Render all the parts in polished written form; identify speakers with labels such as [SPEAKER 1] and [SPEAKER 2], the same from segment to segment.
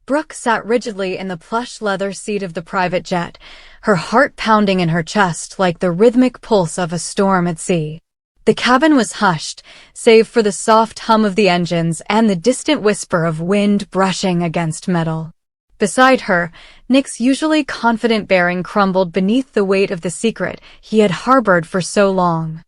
[SPEAKER 1] Brooke sat rigidly in the plush leather seat of the private jet, her heart pounding in her chest like the rhythmic pulse of a storm at sea. The cabin was hushed, save for the soft hum of the engines and the distant whisper of wind brushing against metal. Beside her, Nick's usually confident bearing crumbled beneath the weight of the secret he had harbored for so long.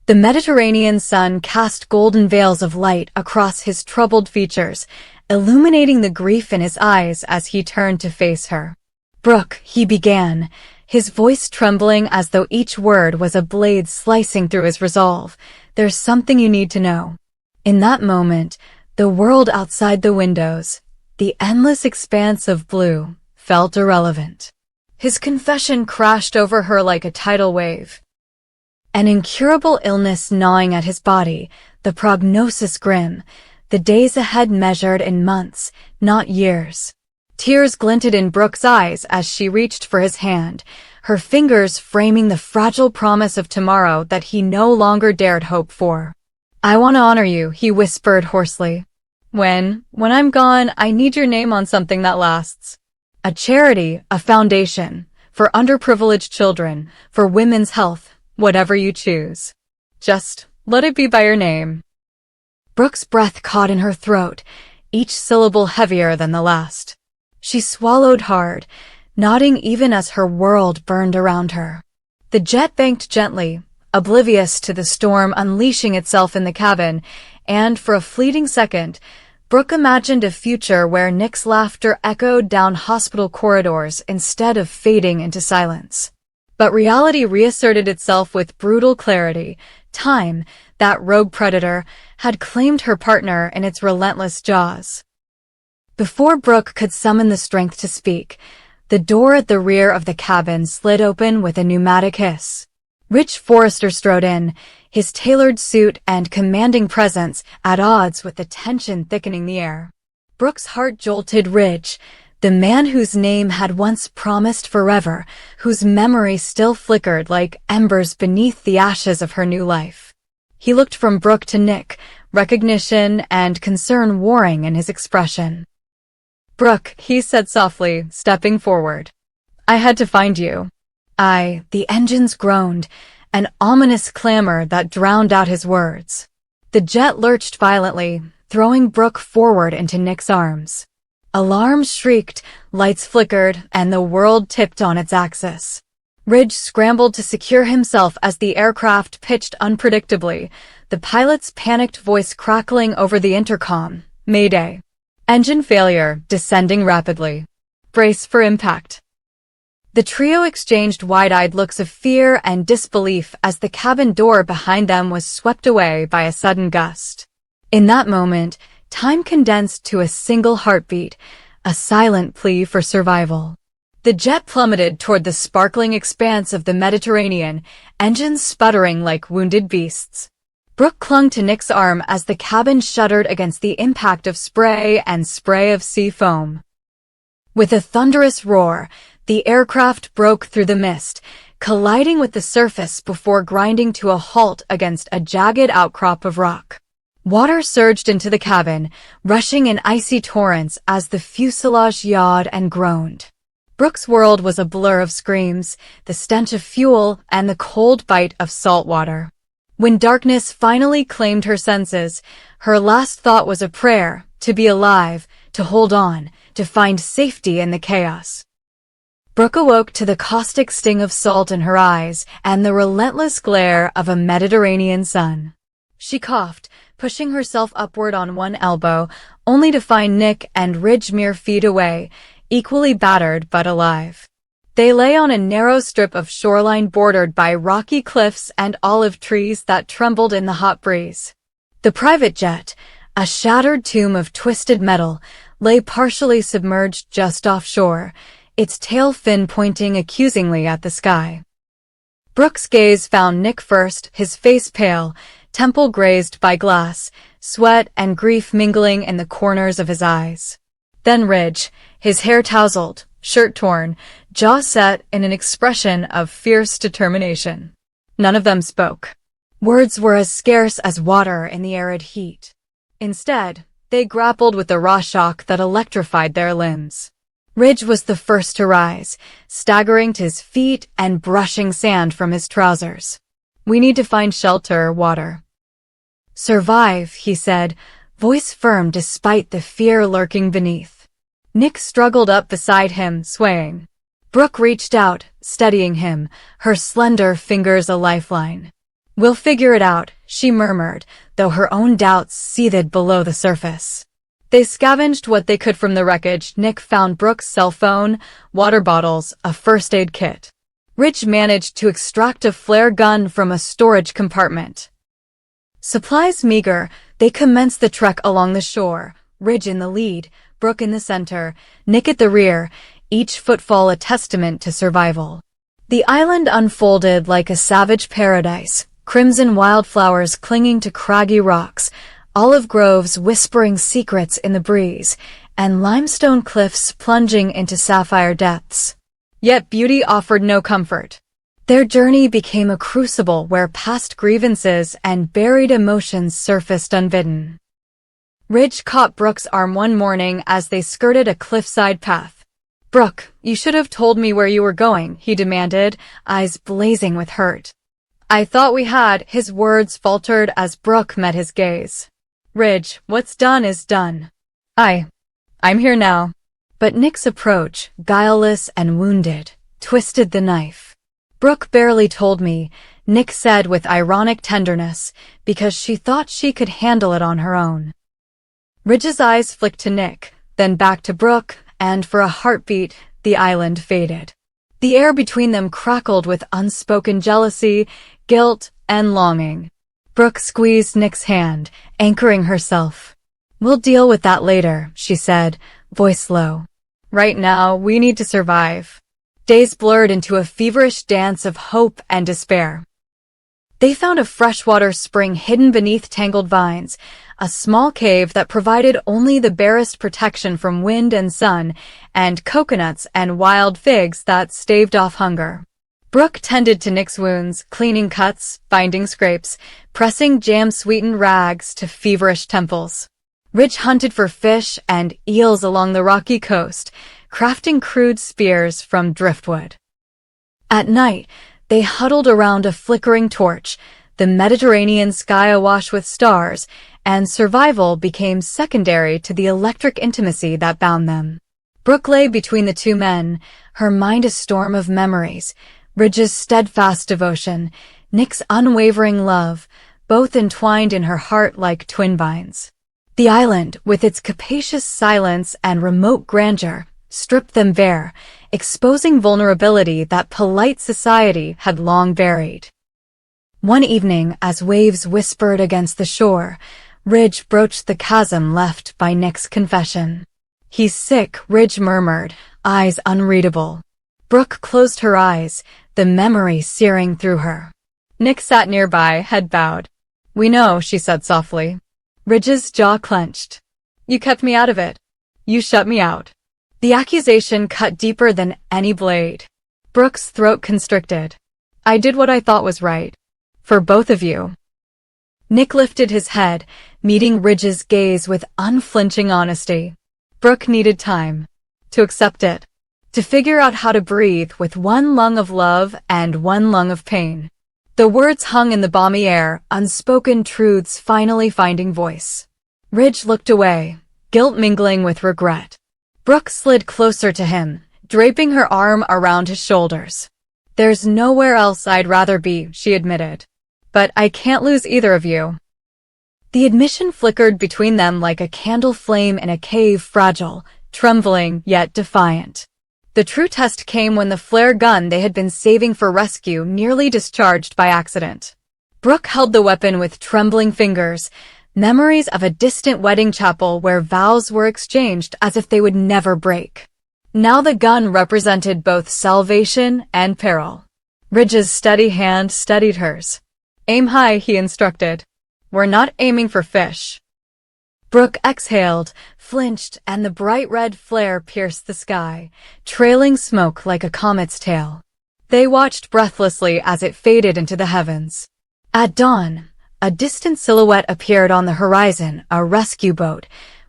[SPEAKER 1] The Mediterranean sun cast golden veils of light across his troubled features, illuminating the grief in his eyes as he turned to face her. "Brooke," he began, his voice trembling as though each word was a blade slicing through his resolve. "There's something you need to know." In that moment, the world outside the windows, the endless expanse of blue, felt irrelevant. His confession crashed over her like a tidal wave. An incurable illness gnawing at his body, the prognosis grim, the days ahead measured in months, not years. Tears glinted in Brooke's eyes as she reached for his hand, her fingers framing the fragile promise of tomorrow that he no longer dared hope for. "I want to honor you," he whispered hoarsely. When I'm gone, I need your name on something that lasts. A charity, a foundation, for underprivileged children, for women's health, whatever you choose. Just let it be by your name." Brooke's breath caught in her throat, each syllable heavier than the last. She swallowed hard, nodding even as her world burned around her. The jet banked gently, oblivious to the storm unleashing itself in the cabin, and for a fleeting second, Brooke imagined a future where Nick's laughter echoed down hospital corridors instead of fading into silence. But reality reasserted itself with brutal clarity. Time, that rogue predator, had claimed her partner in its relentless jaws. Before Brooke could summon the strength to speak, the door at the rear of the cabin slid open with a pneumatic hiss. Rich Forrester strode in, his tailored suit and commanding presence at odds with the tension thickening the air. Brooke's heart jolted. Ridge, the man whose name had once promised forever, whose memory still flickered like embers beneath the ashes of her new life. He looked from Brooke to Nick, recognition and concern warring in his expression. "Brooke," he said softly, stepping forward. "I had to find you." The engines groaned, an ominous clamor that drowned out his words. The jet lurched violently, throwing Brooke forward into Nick's arms. Alarms shrieked, lights flickered, and the world tipped on its axis. Ridge scrambled to secure himself as the aircraft pitched unpredictably, the pilot's panicked voice crackling over the intercom. "Mayday. Engine failure, descending rapidly. Brace for impact." The trio exchanged wide-eyed looks of fear and disbelief as the cabin door behind them was swept away by a sudden gust. In that moment, time condensed to a single heartbeat, a silent plea for survival. The jet plummeted toward the sparkling expanse of the Mediterranean, engines sputtering like wounded beasts. Brooke clung to Nick's arm as the cabin shuddered against the impact of spray and spray of sea foam. With a thunderous roar, the aircraft broke through the mist, colliding with the surface before grinding to a halt against a jagged outcrop of rock. Water surged into the cabin, rushing in icy torrents as the fuselage yawed and groaned. Brooke's world was a blur of screams, the stench of fuel, and the cold bite of salt water. When darkness finally claimed her senses, her last thought was a prayer, to be alive, to hold on, to find safety in the chaos. Brooke awoke to the caustic sting of salt in her eyes and the relentless glare of a Mediterranean sun. She coughed, pushing herself upward on one elbow, only to find Nick and Ridge mere feet away, equally battered but alive. They lay on a narrow strip of shoreline bordered by rocky cliffs and olive trees that trembled in the hot breeze. The private jet, a shattered tomb of twisted metal, lay partially submerged just offshore, its tail fin pointing accusingly at the sky. Brooke's gaze found Nick first, his face pale, temple grazed by glass, sweat and grief mingling in the corners of his eyes. Then Ridge, his hair tousled, shirt torn, jaw set in an expression of fierce determination. None of them spoke. Words were as scarce as water in the arid heat. Instead, They grappled with the raw shock that electrified their limbs. Ridge was the first to rise, staggering to his feet and brushing sand from his trousers. "We need to find shelter, water." "Survive," he said, voice firm despite the fear lurking beneath. Nick struggled up beside him, swaying. Brooke reached out, steadying him, her slender fingers a lifeline. "We'll figure it out," she murmured, though her own doubts seethed below the surface. They scavenged what they could from the wreckage. Nick found Brooke's cell phone, water bottles, a first aid kit. Ridge managed to extract a flare gun from a storage compartment. Supplies meager, they commenced the trek along the shore, Ridge in the lead, Brooke in the center, Nick at the rear, each footfall a testament to survival. The island unfolded like a savage paradise, crimson wildflowers clinging to craggy rocks, olive groves whispering secrets in the breeze, and limestone cliffs plunging into sapphire depths. Yet beauty offered no comfort. Their journey became a crucible where past grievances and buried emotions surfaced unbidden. Ridge caught Brooke's arm one morning as they skirted a cliffside path. "Brooke, you should have told me where you were going," he demanded, eyes blazing with hurt. "I thought we had," his words faltered as Brooke met his gaze. "Ridge, what's done is done. I'm here now." But Nick's approach, guileless and wounded, twisted the knife. "Brooke barely told me," Nick said with ironic tenderness, because she thought she could handle it on her own. Ridge's eyes flicked to Nick, then back to Brooke, and for a heartbeat, the island faded. The air between them crackled with unspoken jealousy, guilt, and longing. Brooke squeezed Nick's hand, anchoring herself. "We'll deal with that later," she said, voice low. "Right now, we need to survive." Days blurred into a feverish dance of hope and despair. They found a freshwater spring hidden beneath tangled vines, a small cave that provided only the barest protection from wind and sun, and coconuts and wild figs that staved off hunger. Brooke tended to Nick's wounds, cleaning cuts, binding scrapes, pressing jam-sweetened rags to feverish temples. Ridge hunted for fish and eels along the rocky coast, crafting crude spears from driftwood. At night, they huddled around a flickering torch, the Mediterranean sky awash with stars, and survival became secondary to the electric intimacy that bound them. Brooke lay between the two men, her mind a storm of memories, Ridge's steadfast devotion, Nick's unwavering love, both entwined in her heart like twin vines. The island, with its capacious silence and remote grandeur, stripped them bare, exposing vulnerability that polite society had long buried. One evening, as waves whispered against the shore, Ridge broached the chasm left by Nick's confession. "He's sick," Ridge murmured, eyes unreadable. Brooke closed her eyes, the memory searing through her. Nick sat nearby, head bowed. "We know," she said softly. Ridge's jaw clenched. "You kept me out of it. You shut me out." The accusation cut deeper than any blade. Brooke's throat constricted. "I did what I thought was right. For both of you." Nick lifted his head, meeting Ridge's gaze with unflinching honesty. Brooke needed time. To accept it. To figure out how to breathe with one lung of love and one lung of pain. The words hung in the balmy air, unspoken truths finally finding voice. Ridge looked away, guilt mingling with regret. Brooke slid closer to him, draping her arm around his shoulders. "There's nowhere else I'd rather be," she admitted. "But I can't lose either of you." The admission flickered between them like a candle flame in a cave, fragile, trembling, yet defiant. The true test came when the flare gun they had been saving for rescue nearly discharged by accident. Brooke held the weapon with trembling fingers, memories of a distant wedding chapel where vows were exchanged as if they would never break. Now the gun represented both salvation and peril. Ridge's steady hand steadied hers. "Aim high," he instructed. "We're not aiming for fish." Brooke exhaled, flinched, and the bright red flare pierced the sky, trailing smoke like a comet's tail. They watched breathlessly as it faded into the heavens. At dawn, a distant silhouette appeared on the horizon, a rescue boat,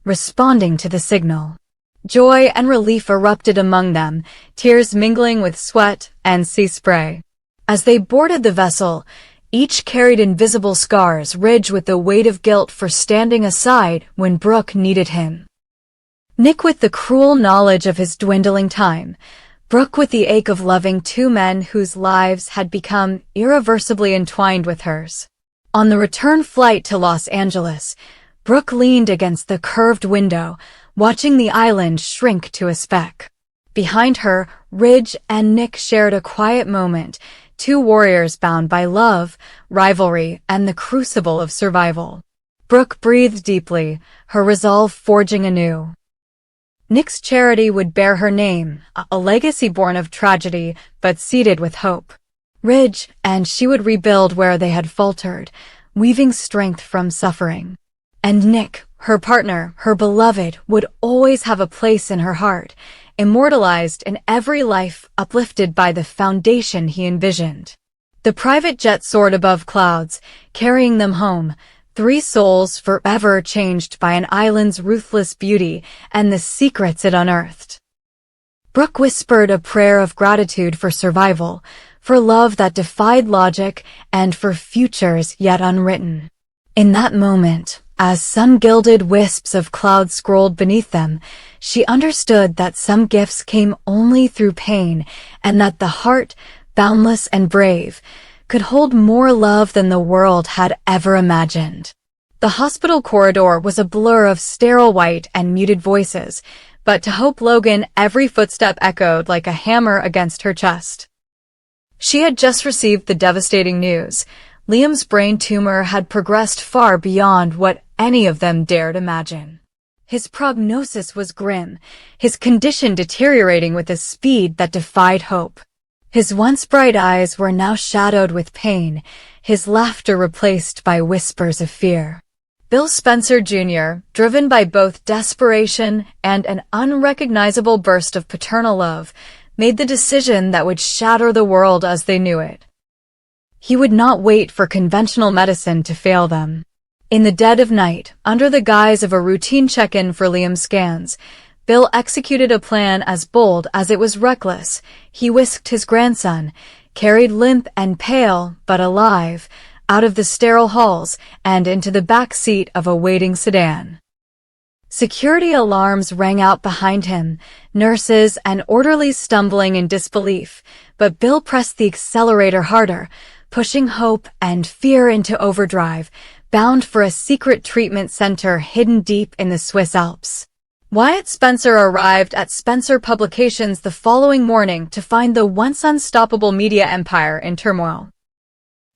[SPEAKER 1] responding to the signal. Joy and relief erupted among them, tears mingling with sweat and sea spray. As they boarded the vessel, each carried invisible scars ridged with the weight of guilt for standing aside when Brooke needed him. Nick with the cruel knowledge of his dwindling time, Brooke with the ache of loving two men whose lives had become irreversibly entwined with hers. On the return flight to Los Angeles, Brooke leaned against the curved window, watching the island shrink to a speck. Behind her, Ridge and Nick shared a quiet moment, two warriors bound by love, rivalry, and the crucible of survival. Brooke breathed deeply, her resolve forging anew. Nick's charity would bear her name, a legacy born of tragedy, but seeded with hope. Ridge and she would rebuild where they had faltered, weaving strength from suffering. And Nick, her partner, her beloved, would always have a place in her heart, immortalized in every life uplifted by the foundation he envisioned. The private jet soared above clouds, carrying them home, three souls forever changed by an island's ruthless beauty and the secrets it unearthed. Brooke whispered a prayer of gratitude for survival, for love that defied logic, and for futures yet unwritten. In that moment, as sun-gilded wisps of cloud scrolled beneath them, she understood that some gifts came only through pain, and that the heart, boundless and brave, could hold more love than the world had ever imagined. The hospital corridor was a blur of sterile white and muted voices, but to Hope Logan every footstep echoed like a hammer against her chest. She had just received the devastating news. Liam's brain tumor had progressed far beyond what any of them dared imagine. His prognosis was grim, his condition deteriorating with a speed that defied hope. His once bright eyes were now shadowed with pain, his laughter replaced by whispers of fear. Bill Spencer Jr., driven by both desperation and an unrecognizable burst of paternal love, made the decision that would shatter the world as they knew it. He would not wait for conventional medicine to fail them. In the dead of night, under the guise of a routine check-in for Liam's scans, Bill executed a plan as bold as it was reckless. He whisked his grandson, carried limp and pale but alive, out of the sterile halls and into the back seat of a waiting sedan. Security alarms rang out behind him, nurses and orderlies stumbling in disbelief, but Bill pressed the accelerator harder, pushing hope and fear into overdrive, bound for a secret treatment center hidden deep in the Swiss Alps. Wyatt Spencer arrived at Spencer Publications the following morning to find the once unstoppable media empire in turmoil.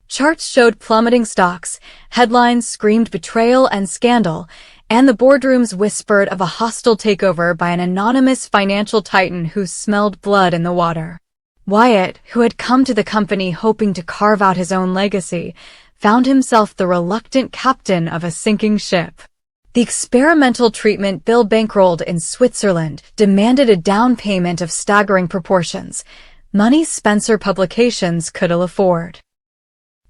[SPEAKER 1] Charts showed plummeting stocks, headlines screamed betrayal and scandal, and the boardrooms whispered of a hostile takeover by an anonymous financial titan who smelled blood in the water. Wyatt, who had come to the company hoping to carve out his own legacy, found himself the reluctant captain of a sinking ship. The experimental treatment Bill bankrolled in Switzerland demanded a down payment of staggering proportions, money Spencer Publications could ill afford.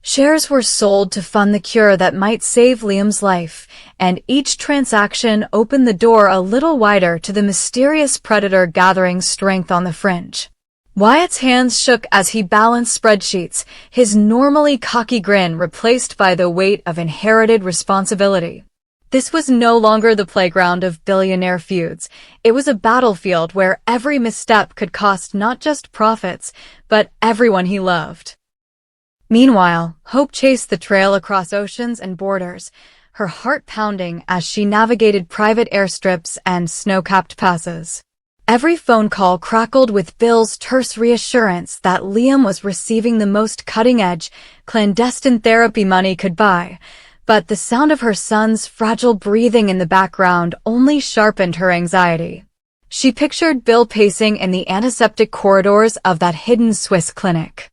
[SPEAKER 1] Shares were sold to fund the cure that might save Liam's life, and each transaction opened the door a little wider to the mysterious predator gathering strength on the fringe. Wyatt's hands shook as he balanced spreadsheets, his normally cocky grin replaced by the weight of inherited responsibility. This was no longer the playground of billionaire feuds. It was a battlefield where every misstep could cost not just profits, but everyone he loved. Meanwhile, Hope chased the trail across oceans and borders, her heart pounding as she navigated private airstrips and snow-capped passes. Every phone call crackled with Bill's terse reassurance that Liam was receiving the most cutting-edge, clandestine therapy money could buy, but the sound of her son's fragile breathing in the background only sharpened her anxiety. She pictured Bill pacing in the antiseptic corridors of that hidden Swiss clinic.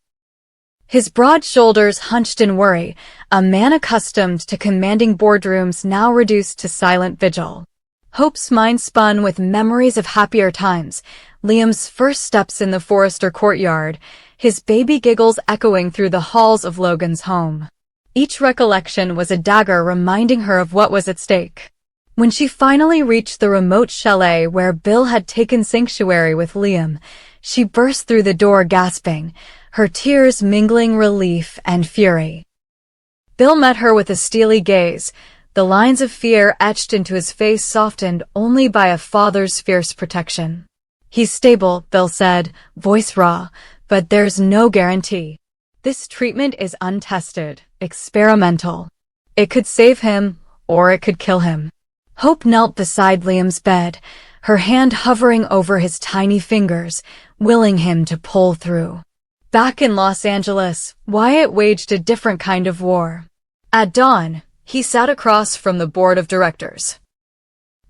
[SPEAKER 1] His broad shoulders hunched in worry, a man accustomed to commanding boardrooms now reduced to silent vigil. Hope's mind spun with memories of happier times, Liam's first steps in the Forrester courtyard, his baby giggles echoing through the halls of Logan's home. Each recollection was a dagger reminding her of what was at stake. When she finally reached the remote chalet where Bill had taken sanctuary with Liam, she burst through the door gasping, her tears mingling relief and fury. Bill met her with a steely gaze, the lines of fear etched into his face softened only by a father's fierce protection. "He's stable," Bill said, voice raw, "but there's no guarantee. This treatment is untested, experimental. It could save him, or it could kill him." Hope knelt beside Liam's bed, her hand hovering over his tiny fingers, willing him to pull through. Back in Los Angeles, Wyatt waged a different kind of war. At dawn, he sat across from the board of directors.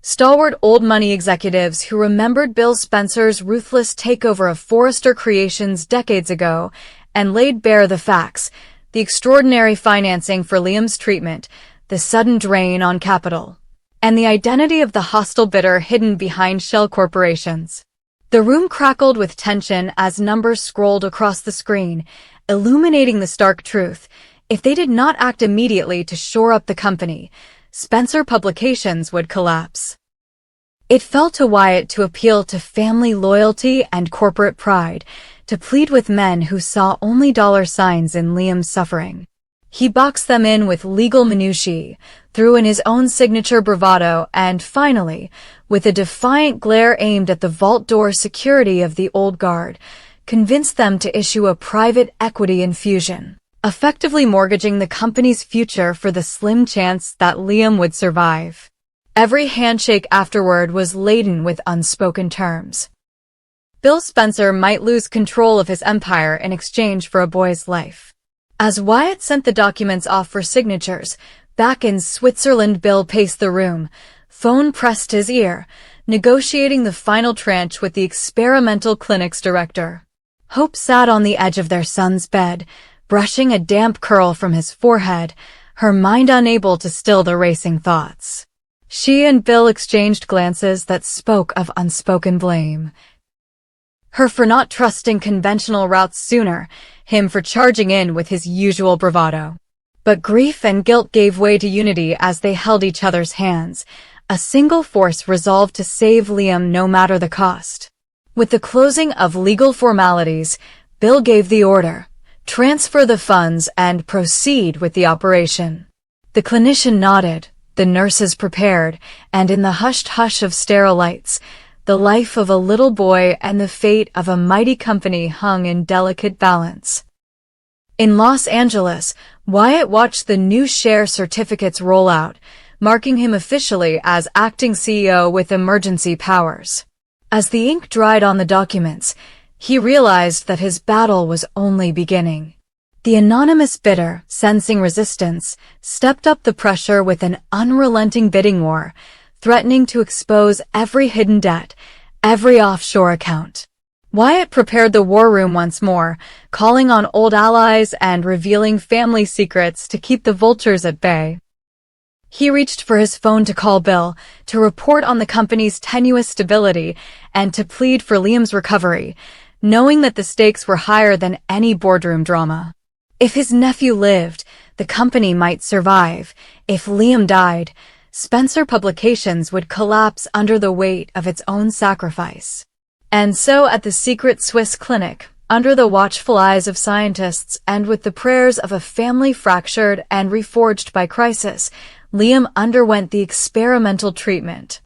[SPEAKER 1] Stalwart old money executives who remembered Bill Spencer's ruthless takeover of Forrester Creations decades ago and laid bare the facts, the extraordinary financing for Liam's treatment, the sudden drain on capital, and the identity of the hostile bidder hidden behind shell corporations. The room crackled with tension as numbers scrolled across the screen, illuminating the stark truth. If they did not act immediately to shore up the company, Spencer Publications would collapse. It fell to Wyatt to appeal to family loyalty and corporate pride, to plead with men who saw only dollar signs in Liam's suffering. He boxed them in with legal minutiae, threw in his own signature bravado, and finally, with a defiant glare aimed at the vault door security of the old guard, convinced them to issue a private equity infusion, effectively mortgaging the company's future for the slim chance that Liam would survive. Every handshake afterward was laden with unspoken terms. Bill Spencer might lose control of his empire in exchange for a boy's life. As Wyatt sent the documents off for signatures, back in Switzerland, Bill paced the room, phone pressed his ear, negotiating the final tranche with the experimental clinic's director. Hope sat on the edge of their son's bed, brushing a damp curl from his forehead, her mind unable to still the racing thoughts. She and Bill exchanged glances that spoke of unspoken blame. Her for not trusting conventional routes sooner, him for charging in with his usual bravado. But grief and guilt gave way to unity as they held each other's hands, a single force resolved to save Liam no matter the cost. With the closing of legal formalities, Bill gave the order, transfer the funds and proceed with the operation. The clinician nodded, the nurses prepared, and in the hushed hush of sterile lights, the life of a little boy and the fate of a mighty company hung in delicate balance. In Los Angeles, Wyatt watched the new share certificates roll out, marking him officially as acting CEO with emergency powers. As the ink dried on the documents, he realized that his battle was only beginning. The anonymous bidder, sensing resistance, stepped up the pressure with an unrelenting bidding war, threatening to expose every hidden debt, every offshore account. Wyatt prepared the war room once more, calling on old allies and revealing family secrets to keep the vultures at bay. He reached for his phone to call Bill, to report on the company's tenuous stability, and to plead for Liam's recovery, knowing that the stakes were higher than any boardroom drama. If his nephew lived, the company might survive. If Liam died, Spencer Publications would collapse under the weight of its own sacrifice. And so at the secret Swiss clinic, under the watchful eyes of scientists and with the prayers of a family fractured and reforged by crisis, Liam underwent the experimental treatment.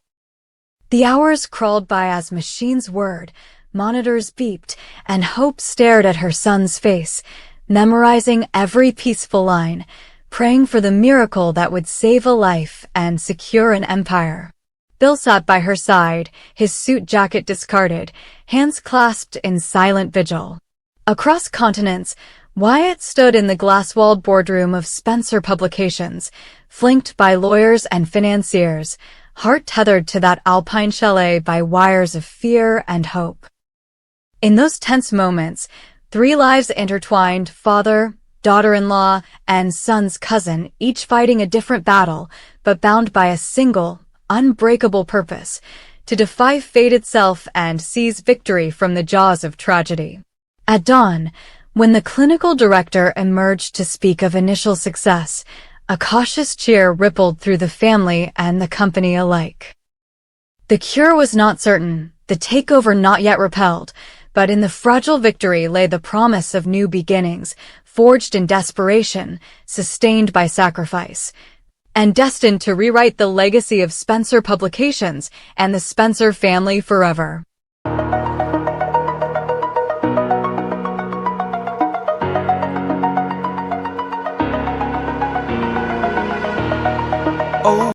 [SPEAKER 1] The hours crawled by as machines whirred, monitors beeped, and Hope stared at her son's face, memorizing every peaceful line, praying for the miracle that would save a life and secure an empire. Bill sat by her side, his suit jacket discarded, hands clasped in silent vigil. Across continents, Wyatt stood in the glass-walled boardroom of Spencer Publications, flanked by lawyers and financiers, heart tethered to that alpine chalet by wires of fear and hope. In those tense moments, 3 lives intertwined, father, daughter-in-law, and son's cousin, each fighting a different battle, but bound by a single, unbreakable purpose, to defy fate itself and seize victory from the jaws of tragedy. At dawn, when the clinical director emerged to speak of initial success, A cautious cheer rippled through the family and the company alike. The cure was not certain, the takeover not yet repelled, but in the fragile victory lay the promise of new beginnings, forged in desperation, sustained by sacrifice, and destined to rewrite the legacy of Spencer Publications and the Spencer family forever.